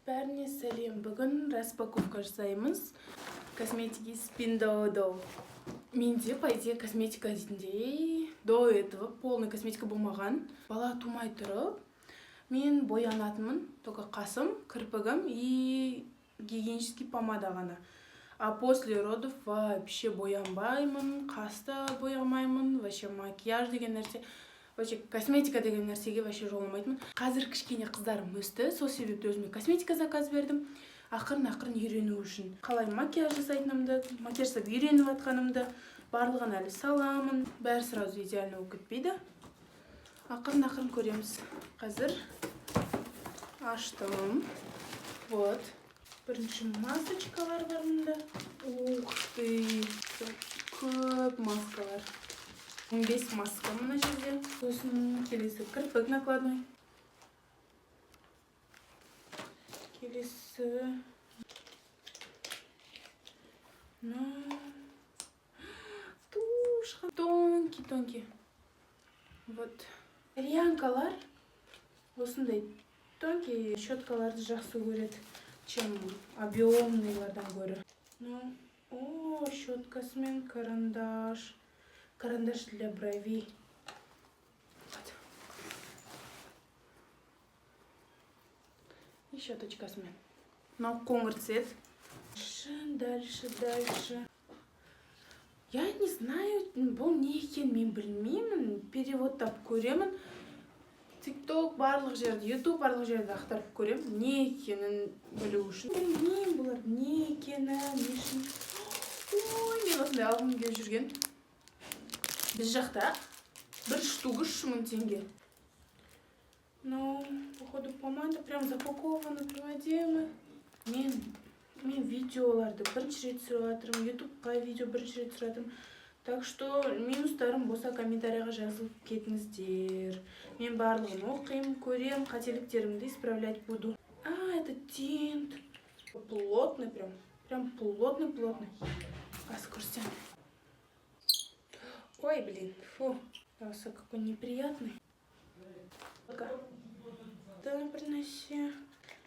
Бәріне сәлем. Бүгін распаковка жасаймыз. Косметики Спиндоудо. Менде, по идее, косметика дейтіндей. До этого полный косметика болмаған. Бала тумай тұрып, мен боянатынмын. Только қасым, кірпігім и гигиенический помада ғана. А после родов вообще боянбаймын, қаста боямаймын, вообще макияж деген нәрсе. Вообще косметика деген нәрсеге вообще жоламайтын. Қазір кішкене қыздарым өсті, сол себепті өзіме косметика заказ бердім. Ақырын үйрену үшін. Қалай макияж жасайтынымды, макияж жасап үйреніп жатқанымды, барлығын әлі саламын. Бәрі сразу идеально болып кетпейді. Ақырын көреміз. Қазір аштым. Вот. Бірінші масочкалар бар мұнда. Ух ты! Көп маскалар. 15 маска мына жерде. Сосын келесі кірпік накладной. Келесі тушь тонкий. Вот. Рянкалар осындай тонкий щеткаларды жақсы көреді, чем объемныйлардан гөрі. О, щеткасымен карандаш. Карандаш для бровей. Вот. И щеточкасымен. Қоңыр цвет. Дальше. Я не знаю, бұл не екен, мен білмеймін. Переводтап көремін. TikTok барлық жерде, YouTube барлық жерде ақтарып көремін. Не екенін білу үшін. Білмеймін бұлар не екені, не үшін. Ой, мен осындай алғым келіп жүрген. Біз жақта бір штугы 3000 теңге. Походу, помада прям запакована, әдемі. Мен видеоларды бірінші рет түсіріп жатырмын, ютубқа видео бірінші рет түсіріп жатырмын. Так что минустарым болса комментарийға жазылып кетіңіздер. Мен барлығын оқимын, көремін, қателіктерімді исправлять буду. Это тинт. Плотный прям плотный. Сейчас көрсем. Ой, блин, фу, какой неприятный. Да, приноси.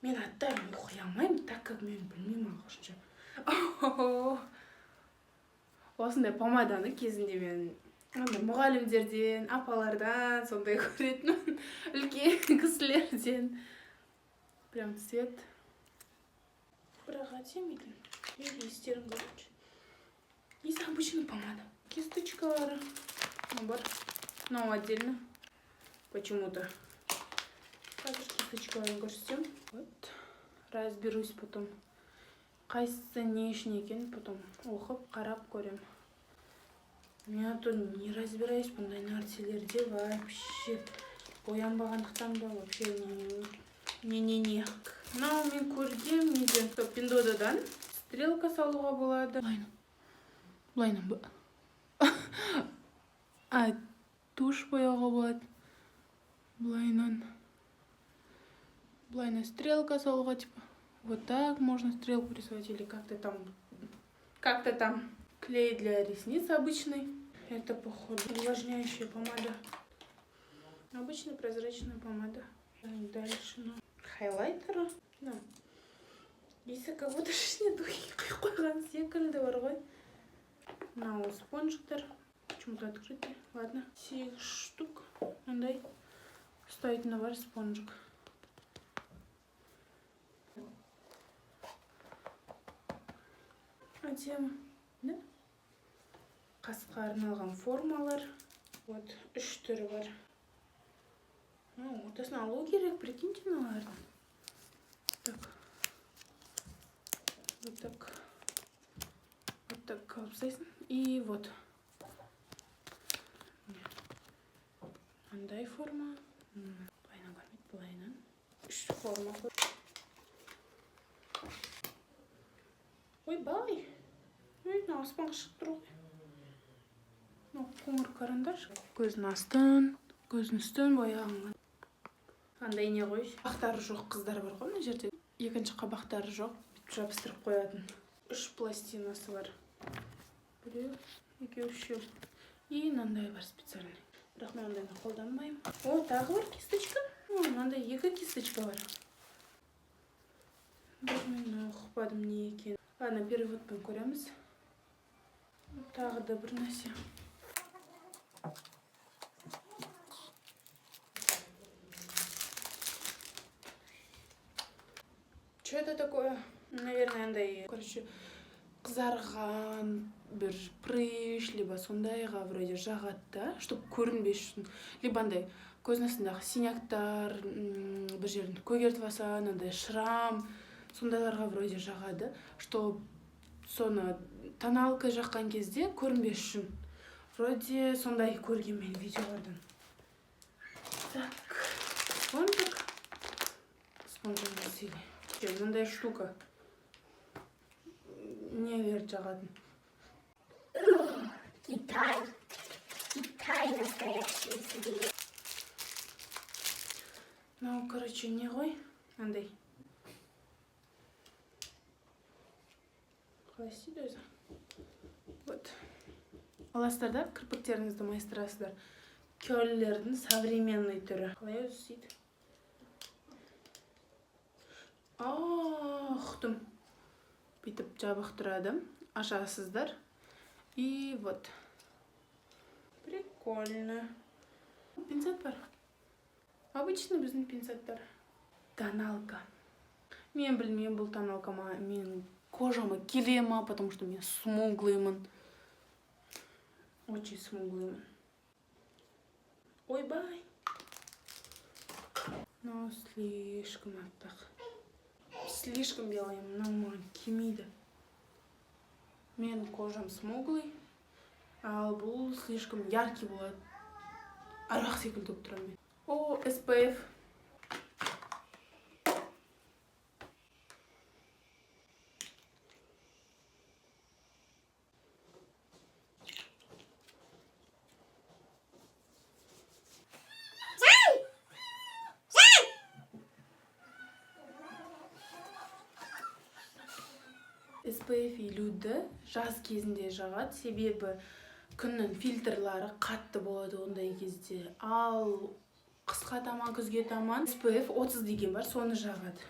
Мен аттарын оқи алмаймын, так как мен білмеймін ағылшынша. Осындай помаданы кезінде мен мұғалімдерден, апалардан сондай көретінмін, үлкен кісілерден. Прям цвет. Бірақ әдемі екен. Естерім короче. Есть обычная помада. Кисточкалары. Бар. Но отдельно. Почему-то. Қазір кисточкаларын көрсетем. Вот. Разберусь потом. Қайсысы не үшін екен, потом оқып, қарап көрем. Я то не разбираюсь бұндай нәрселерде вообще. Боянбағандықтан ба вообще не. Мен көргем неден. Пиндодадан стрелка салуға болады. Блайнан ба? Тушь бояуға болады. Блайнан стрелка салуға, типа. Вот так можно стрелку рисовать или как-то там. Клей для ресниц обычный. Это, походу, увлажняющая помада. Обычная прозрачная помада. Дальше, хайлайтера. Если кого-то не духи қойған секілді бар ғой. Спонжиктер. Почему-то открытый. Ладно. 8 штук. Мындай ұстайтыны бар спонжик. Әдемі. Қасқа арналған формалар. Вот 3 түрі бар. Ортасына алу керек, прикиньте мыналарды. Вот так қалыпсайсың. И вот. Мындай форма. Былайынан көрмейді, былайынан. 3 форма. Ойбай. Аспанға шығып тұр ғой. Қоңыр карандаш. Көздің үстін бояғанған. Қандай не ғой? Қабақтары жоқ қыздар бар ғой мына жерде. Екінші қабақтары жоқ. Бүйтіп жабыстырып қоятын. 3 пластинасы бар. Біреу, екеу, үшеу. И мынандай бар специальный. Бірақ мен ондайны қолданбаймын. Тағы бар кисточка. Мынандай 2 кисточка бар. ұқпадым не екен. Ана переводпен көреміз. Тағы да бір нәрсе. Что это такое? Наверное, андай, короче, қызарған бір прыщ, либо сондайға вроде жағады да, чтобы көрінбес үшін. Либо андай көздің астындағы синяктар, бір жерін көгертіп алса, андай шрам, сондайларға вроде жағады, чтобы соны тоналка жаққан кезде көрінбес үшін. Вроде сондай көрген мен видеолардан. Так, спонжик. Спонжик носили. Мындай штука. Невер жағатын. Китай настоящий себе. Ну, короче, не ғой, андай. Қалай істейді өзі? Вот. Аласыздар да, кірпіктеріңізді майыстырасыздар. Көллердің современный түрі. Қалай өзі істейді? Ұқтым. Бүйтіп жабық тұрады. Ашасыздар. И вот. Прикольно. Пинцет бар. Обычный біздің пинцеттер. Тоналка. Мен білмеймін, бұл тоналка мен кожама келе ма, потому что мен смуглыймын. Очень смуглыймын. Ой-бай. Но слишком аппақ. Слишком белый, но маған келмейді. Мен кожам смуглый, ал бұл слишком яркий болады. Арақ секілді болып тұрамын мен. О, SPF. SPF елуді жаз кезінде жағады, себебі күннің фильтрлары қатты болады ондай кезде. Ал қысқа таман, күзге таман SPF 30 деген бар, соны жағады.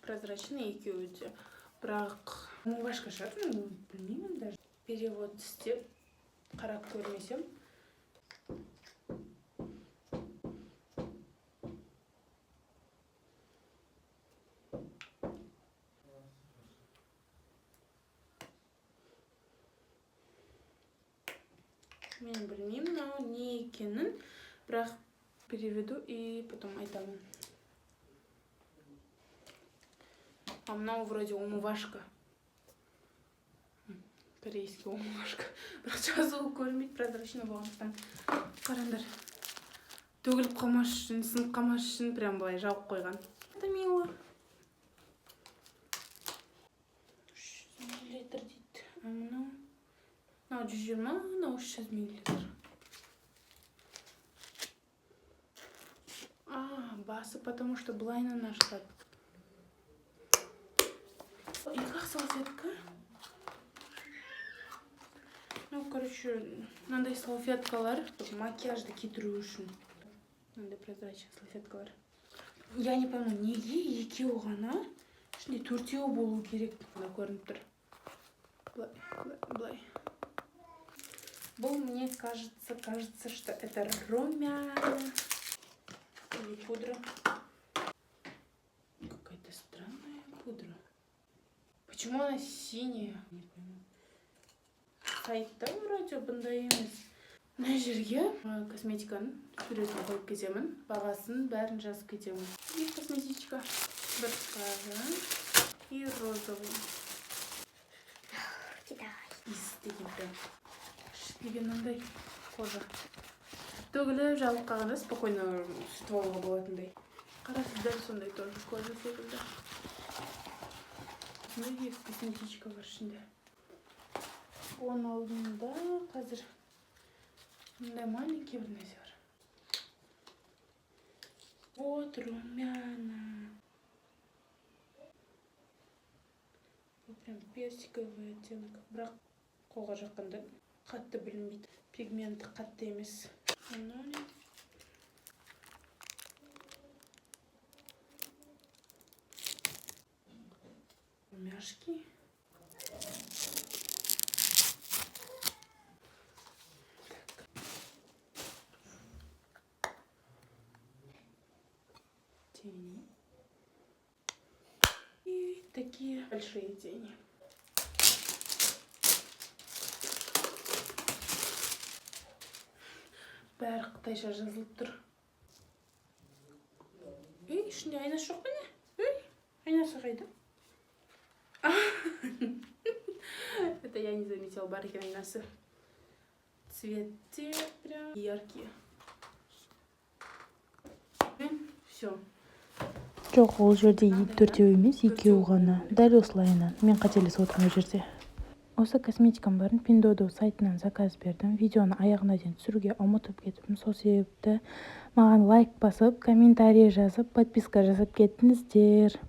Прозрачный екеуі де. Бірақ умывашка шығар, білмеймін даже. Перевод істеп, қарап көрмесем. Мен білмеймін, но не екенін, бірақ переведу и потом айтамын. А мынау вроде умывашка. Корейский умывашка. Бірақ жазуы көрмейді, прозрачный болғандықтан. Қараңдар. Төгіліп қалмас үшін, сынып қалмас үшін прям былай жауып қойған. Это мило. 300 мл дейді. А мынау 120, мынау 300 мл. Басы, потому что блайна нашла. И как салфетка? Ну, короче, надо салфеткалар, макияжды кетіру үшін. Надо прозрачный салфеткалар. Я не пойму, неге екеу ғана? Ішінде төртеу болу керек. Мына көрініп тұр. Блай. Бұл мне кажется, что это румяна. Или пудра. Какая-то странная пудра. Почему она синяя? Не пойму. Сайтта вроде бұндай емес. Мына жерге косметиканы суретін қойып кетемін. Бағасын бәрін жазып кетемін. И косметичка. Бір қара. И розовый. Истеген прям. Шітлеген мындай кожа. Төгіліп жабылып қалғанда спокойно сүйтіп алуға болатындай. Қарасыздар, сондай тоже кожа секілді. Мындай косметичка бар ішінде. Оның алдында қазір мындай маленький бір нәрсе бар. Вот румяна. Бұл прям персиковый оттенок. Бірақ қолға жаққанда қатты білінбейді. Пигменті қатты емес. Румяшки. Тени. И такие большие тени. Бәрі қытайша жазылып тұр. Ішінде айнасы жоқ па не? Айнасы қайда? Это я не заметила, бар екен айнасы. Цветы прям яркие. Все. Жоқ, ол жерде төртеу емес, екеу ғана. Дәл осылайынан. Мен қателесіп отырмын ол жерде. Осы косметикам барын Pinduoduo сайтынан заказ бердім. Видеоны аяғына дейін түсіруге ұмытып кетіппін. Сол себепті маған лайк басып, комментарий жазып, подписка жасап кеттіңіздер.